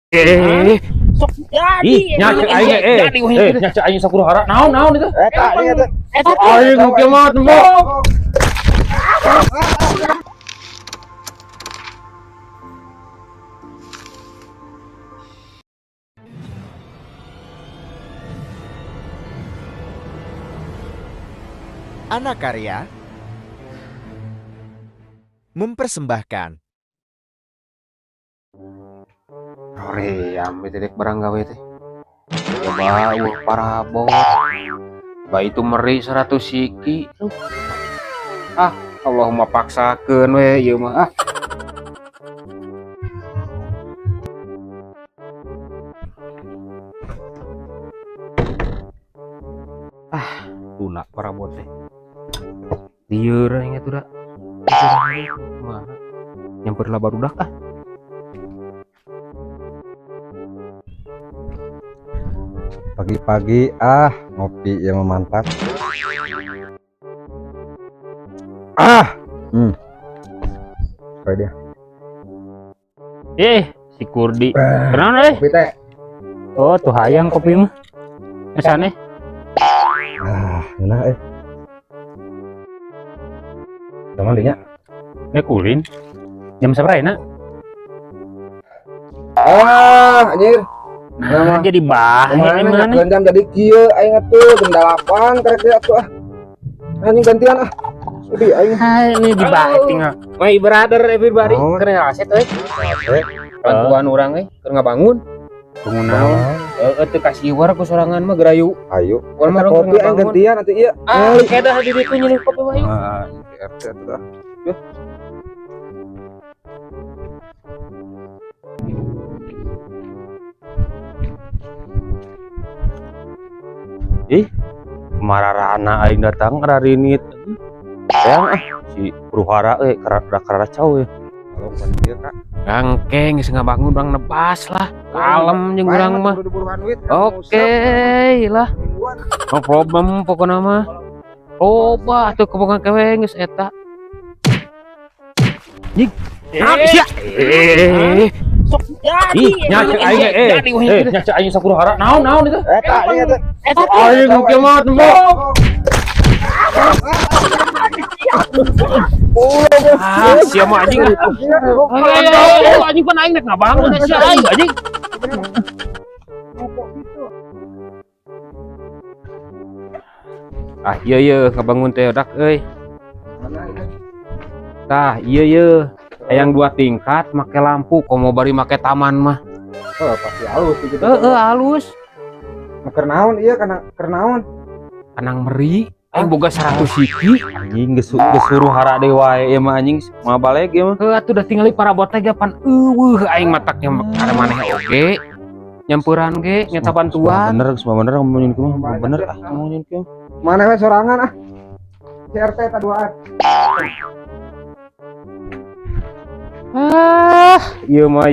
Sok jadi. Nyacek aing nyacek aing Sakurohara. Naon itu? Eta Aing kieu mah tembok. Anak Karya mempersembahkan Ream teh dek barang gawe teh. Coba parabot. Ba itu meri 100 siki. Allahumma paksakeun we ieu mah. Lunak parabot teh. Lieur aing atuh da. Kumaha? Nyamperlah barudak ah. Pagi-pagi ngopi yang mantap. Kayak dia. Si Kurdi. Kenapa Kopi teh. Oh, tuh hayang kopi mah. Esane. Enak Cuman dinya. Kulin. Jam sabaraha na? Anjir. Nah, jadi bahan Mana jam jadi kieu aing atuh jam 8 karek dia atuh Anjing gantian Udah aing. Ini dibahas tinggal. My brother everybody. Kena aset euy. Bantuan urang keur ngabangun. Tunggu naon? Teu kasih war ku sorangan mah gerayu. Ayo. Urang mah Kopi aing gantian atuh ieu. Kedah di ditu nyeuneuh kopi wae. RT atuh. Mararana aing datang rarinit. Sayang si Ruhara karacau ya. Kalau bukan dia Kak. Gangkeng geus ngabangun urang nebas lah. Kalem jeung urang mah. Oke lah. No problem pokona mah. Coba tuh kepongan kewe geus eta. Jig. Sok jadi. Nyacek aing nyacek aing Sakurohara. Naon itu? Eta Aing kieu mah tembok. Sia mah anjing. Anjing pan aing rek ngabangun sia aing anjing. Ieu ngabangun teh dak euy. Tah ieu yang 2 tingkat make lampu komo bari make taman mah. Pasti halus gitu. Halus. Keur naon ieu kana keur naon? Kanang meri aing boga 100 siki anjing geus suruh hara deui wae ieu mah anjing mah balik ieu mah. Atuh udah tingali parabot teh pan aing mataknya ada maneh oge. Nyampuran ge nyata bantuan. Semua bener ngomongin ku mah bener ngomongin ku. Mana we sorangan CRT eta duaan. Ieu mah